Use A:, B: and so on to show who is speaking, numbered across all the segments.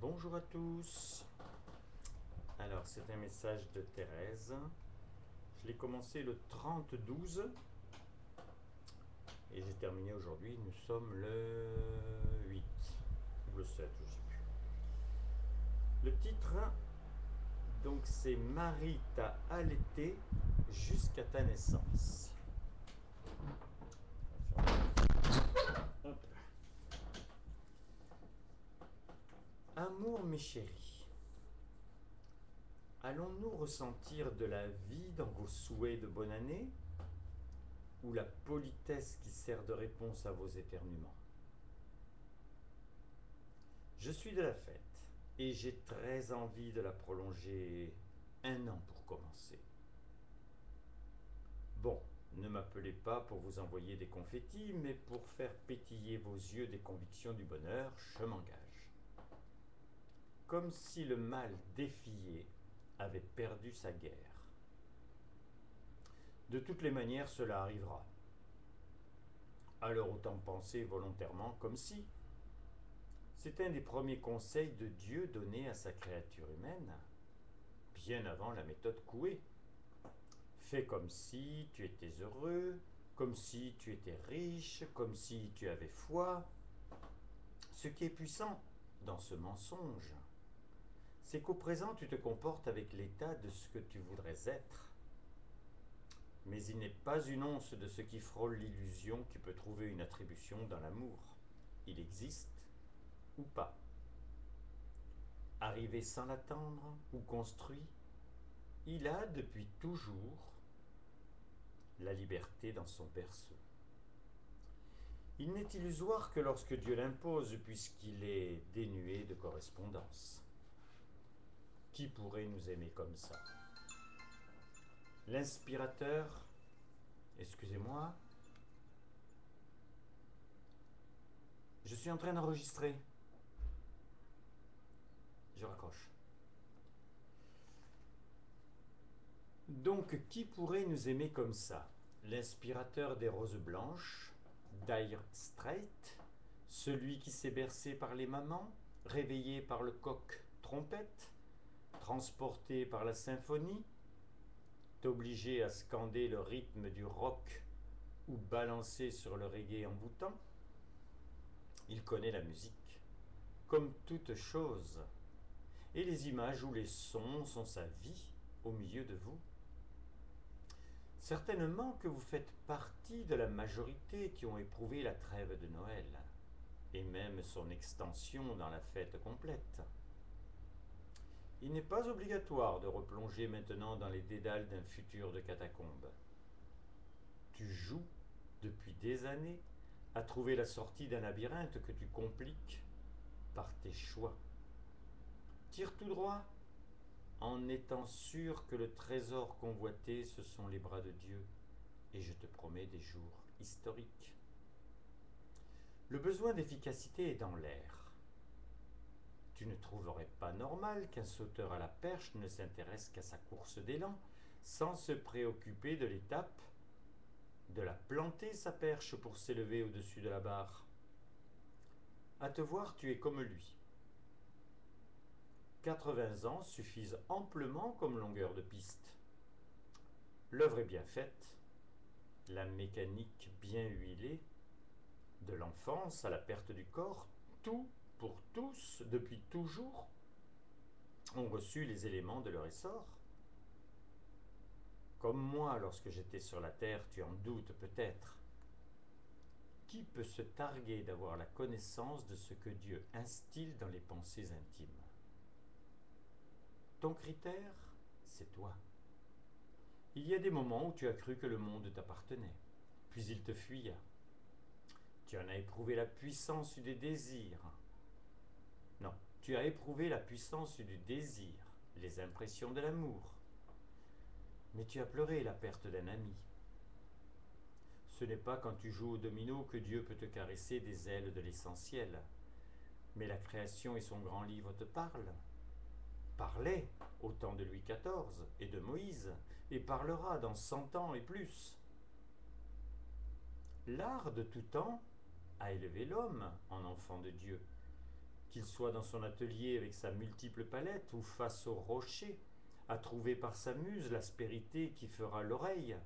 A: Bonjour à tous. Alors, c'est un message de Thérèse. Je l'ai commencé le 30-12 et j'ai terminé aujourd'hui. Nous sommes le 8 ou le 7, je ne sais plus. Le titre, donc, c'est Marie t'a allaité jusqu'à ta naissance. Hop. Amour, mes chéris, allons-nous ressentir de la vie dans vos souhaits de bonne année ou la politesse qui sert de réponse à vos éternuements? Je suis de la fête et j'ai très envie de la prolonger un an pour commencer. Bon, ne m'appelez pas pour vous envoyer des confettis, mais pour faire pétiller vos yeux des convictions du bonheur, je m'engage. Comme si le mal défié avait perdu sa guerre. De toutes les manières, cela arrivera. Alors autant penser volontairement comme si. C'est un des premiers conseils de Dieu donnés à sa créature humaine, bien avant la méthode Coué. Fais comme si tu étais heureux, comme si tu étais riche, comme si tu avais foi. Ce qui est puissant dans ce mensonge, c'est qu'au présent tu te comportes avec l'état de ce que tu voudrais être. Mais il n'est pas une once de ce qui frôle l'illusion qui peut trouver une attribution dans l'amour. Il existe ou pas. Arrivé sans l'attendre ou construit, il a depuis toujours la liberté dans son berceau. Il n'est illusoire que lorsque Dieu l'impose, puisqu'il est dénué de correspondance. Qui pourrait nous aimer comme ça? L'inspirateur, excusez-moi, je suis en train d'enregistrer. Je raccroche. Donc, qui pourrait nous aimer comme ça? L'inspirateur des roses blanches, Dire Straits, celui qui s'est bercé par les mamans, réveillé par le coq trompette, transporté par la symphonie, obligé à scander le rythme du rock ou balancer sur le reggae envoûtant. Il connaît la musique, comme toute chose, et les images ou les sons sont sa vie au milieu de vous. Certainement que vous faites partie de la majorité qui ont éprouvé la trêve de Noël, et même son extension dans la fête complète. Il n'est pas obligatoire de replonger maintenant dans les dédales d'un futur de catacombes. Tu joues, depuis des années, à trouver la sortie d'un labyrinthe que tu compliques par tes choix. Tire tout droit, en étant sûr que le trésor convoité, ce sont les bras de Dieu, et je te promets des jours historiques. Le besoin d'efficacité est dans l'air. Tu ne trouverais pas normal qu'un sauteur à la perche ne s'intéresse qu'à sa course d'élan, sans se préoccuper de l'étape de la planter sa perche pour s'élever au-dessus de la barre. À te voir, tu es comme lui. 80 ans suffisent amplement comme longueur de piste. L'œuvre est bien faite, la mécanique bien huilée, de l'enfance à la perte du corps, tout pour tous, depuis toujours, ont reçu les éléments de leur essor. Comme moi, lorsque j'étais sur la terre, tu en doutes peut-être. Qui peut se targuer d'avoir la connaissance de ce que Dieu instille dans les pensées intimes? Ton critère, c'est toi. Il y a des moments où tu as cru que le monde t'appartenait, puis il te fuya. Tu en as éprouvé la puissance du désir. Non, tu as éprouvé la puissance du désir, les impressions de l'amour. Mais tu as pleuré la perte d'un ami. Ce n'est pas quand tu joues au domino que Dieu peut te caresser des ailes de l'essentiel. Mais la création et son grand livre te parlent. Parlait au temps de Louis XIV et de Moïse, et parlera dans 100 ans et plus. L'art de tout temps a élevé l'homme en enfant de Dieu, qu'il soit dans son atelier avec sa multiple palette ou face au rocher, à trouver par sa muse l'aspérité qui fera l'oreille,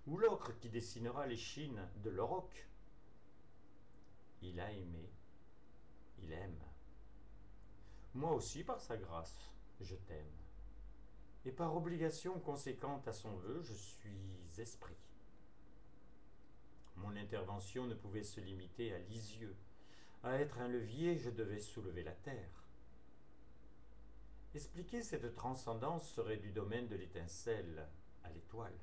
A: ou l'ocre qui dessinera les chines de l'auroch. Il a aimé, il aime. Moi aussi, par sa grâce, je t'aime. Et par obligation conséquente à son vœu, je suis esprit. Mon intervention ne pouvait se limiter à Lisieux. À être un levier, je devais soulever la terre. Expliquer cette transcendance serait du domaine de l'étincelle à l'étoile.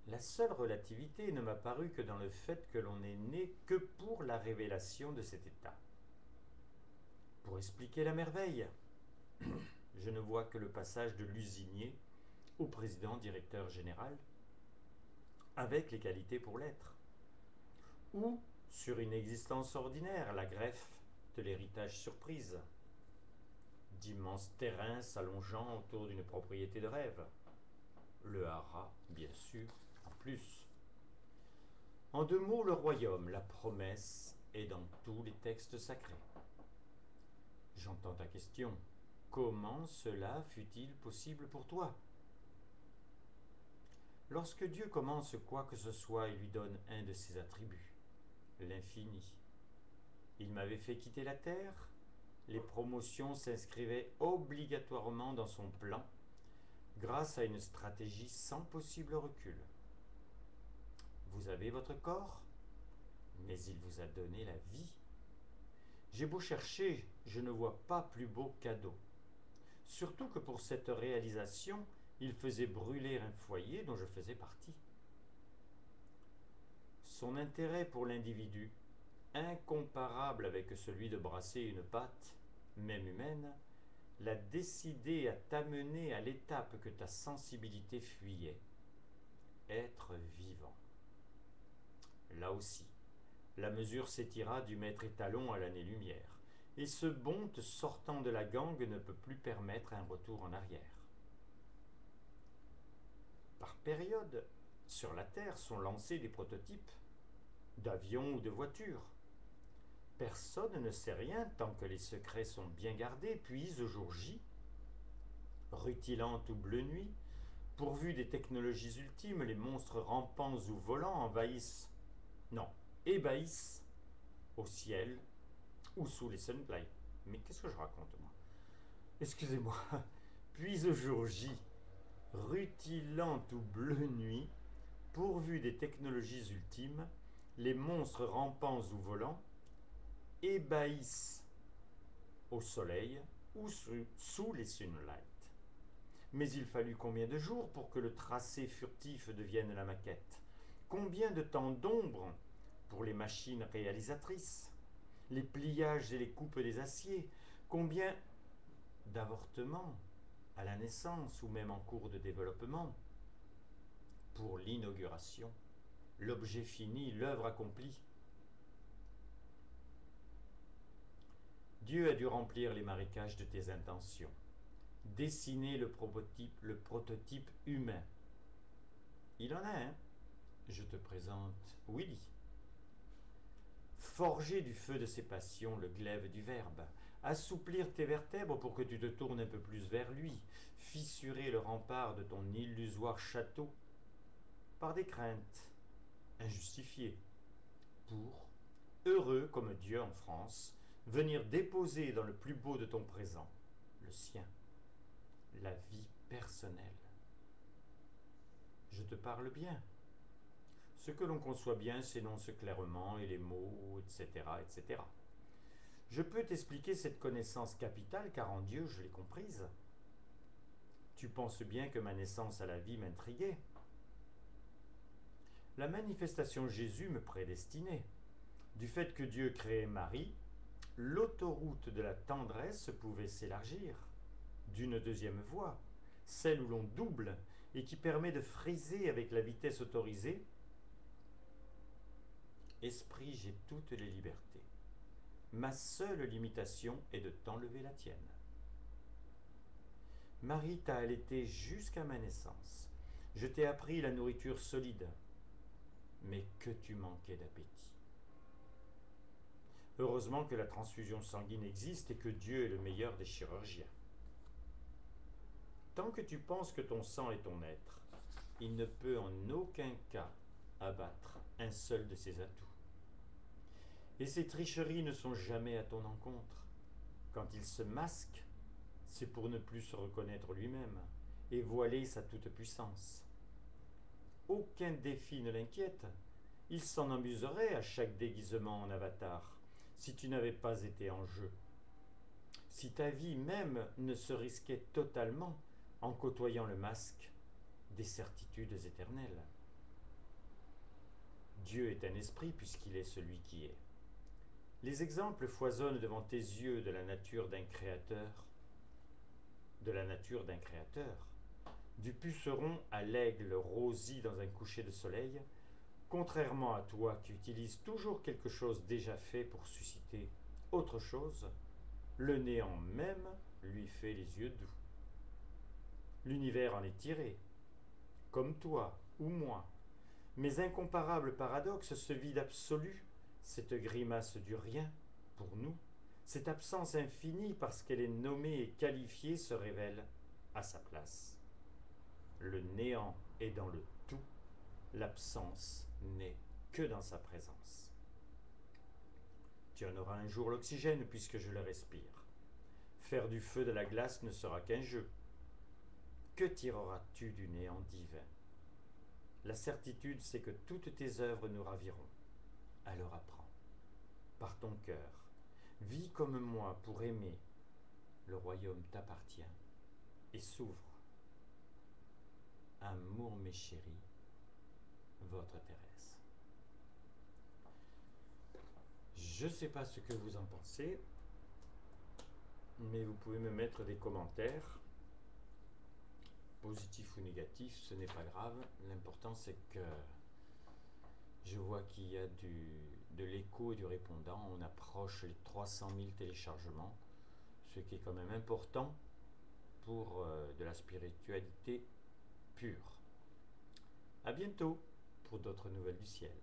A: La seule relativité ne m'a paru que dans le fait que l'on n'est né que pour la révélation de cet état. Pour expliquer la merveille, je ne vois que le passage de l'usinier au président directeur général, avec les qualités pour l'être. Ou, sur une existence ordinaire, la greffe de l'héritage surprise, d'immenses terrains s'allongeant autour d'une propriété de rêve. Le haras, bien sûr, en plus. En deux mots, le royaume, la promesse, est dans tous les textes sacrés. J'entends ta question. Comment cela fut-il possible pour toi? Lorsque Dieu commence quoi que ce soit, il lui donne un de ses attributs, l'infini. Il m'avait fait quitter la terre, les promotions s'inscrivaient obligatoirement dans son plan, grâce à une stratégie sans possible recul. Vous avez votre corps, mais il vous a donné la vie. J'ai beau chercher, je ne vois pas plus beau cadeau. Surtout que pour cette réalisation, il faisait brûler un foyer dont je faisais partie. Son intérêt pour l'individu, incomparable avec celui de brasser une pâte, même humaine, l'a décidé à t'amener à l'étape que ta sensibilité fuyait, être vivant. Là aussi, la mesure s'étira du maître étalon à l'année-lumière, et ce bond sortant de la gangue ne peut plus permettre un retour en arrière. Par période, sur la Terre sont lancés des prototypes d'avions ou de voitures. Personne ne sait rien tant que les secrets sont bien gardés, puis au jour J, rutilante ou bleue nuit, pourvus des technologies ultimes, les monstres rampants ou volants envahissent, non, ébahissent au ciel ou sous les sunlights. Mais qu'est-ce que je raconte, moi? Excusez-moi. Puis au jour J, rutilante ou bleue nuit, pourvus des technologies ultimes, les monstres rampants ou volants ébahissent au soleil ou sous les sunlights. Mais il fallut combien de jours pour que le tracé furtif devienne la maquette? Combien de temps d'ombre pour les machines réalisatrices? Les pliages et les coupes des aciers? Combien d'avortements à la naissance ou même en cours de développement pour l'inauguration? L'objet fini, l'œuvre accomplie. Dieu a dû remplir les marécages de tes intentions, dessiner le prototype humain. Il en a un. Je te présente Willy. Forger du feu de ses passions le glaive du verbe, assouplir tes vertèbres pour que tu te tournes un peu plus vers lui, fissurer le rempart de ton illusoire château par des craintes injustifiées, pour, heureux comme Dieu en France, venir déposer dans le plus beau de ton présent, le sien, la vie personnelle. Je te parle bien. Ce que l'on conçoit bien s'énonce clairement, et les mots, etc., etc. Je peux t'expliquer cette connaissance capitale, car en Dieu je l'ai comprise. Tu penses bien que ma naissance à la vie m'intriguait. La manifestation Jésus me prédestinait. Du fait que Dieu créait Marie, l'autoroute de la tendresse pouvait s'élargir d'une deuxième voie, celle où l'on double et qui permet de friser avec la vitesse autorisée. Esprit, j'ai toutes les libertés. Ma seule limitation est de t'enlever la tienne. Marie t'a allaité jusqu'à ma naissance. Je t'ai appris la nourriture solide, mais que tu manquais d'appétit. Heureusement que la transfusion sanguine existe et que Dieu est le meilleur des chirurgiens. Tant que tu penses que ton sang est ton être, il ne peut en aucun cas abattre un seul de ses atouts. Et ces tricheries ne sont jamais à ton encontre. Quand il se masque, c'est pour ne plus se reconnaître lui-même et voiler sa toute-puissance. Aucun défi ne l'inquiète. Il s'en amuserait à chaque déguisement en avatar, si tu n'avais pas été en jeu. Si ta vie même ne se risquait totalement en côtoyant le masque des certitudes éternelles. Dieu est un esprit puisqu'il est celui qui est. Les exemples foisonnent devant tes yeux de la nature d'un créateur, du puceron à l'aigle rosy dans un coucher de soleil, contrairement à toi qui utilises toujours quelque chose déjà fait pour susciter autre chose, le néant même lui fait les yeux doux. L'univers en est tiré, comme toi ou moi. Mais incomparable paradoxe, ce vide absolu, cette grimace du rien, pour nous, cette absence infinie parce qu'elle est nommée et qualifiée se révèle à sa place. Le néant est dans le tout, l'absence n'est que dans sa présence. Tu en auras un jour l'oxygène puisque je le respire. Faire du feu de la glace ne sera qu'un jeu. Que tireras-tu du néant divin? La certitude, c'est que toutes tes œuvres nous raviront. Alors apprends, par ton cœur, vis comme moi pour aimer. Le royaume t'appartient et s'ouvre. Amour mes chéris, votre Thérèse. Je ne sais pas ce que vous en pensez, mais vous pouvez me mettre des commentaires, positifs ou négatifs, ce n'est pas grave. L'important c'est que je vois qu'il y a de l'écho et du répondant. On approche les 300 000 téléchargements, ce qui est quand même important pour de la spiritualité pure. À bientôt pour d'autres nouvelles du ciel.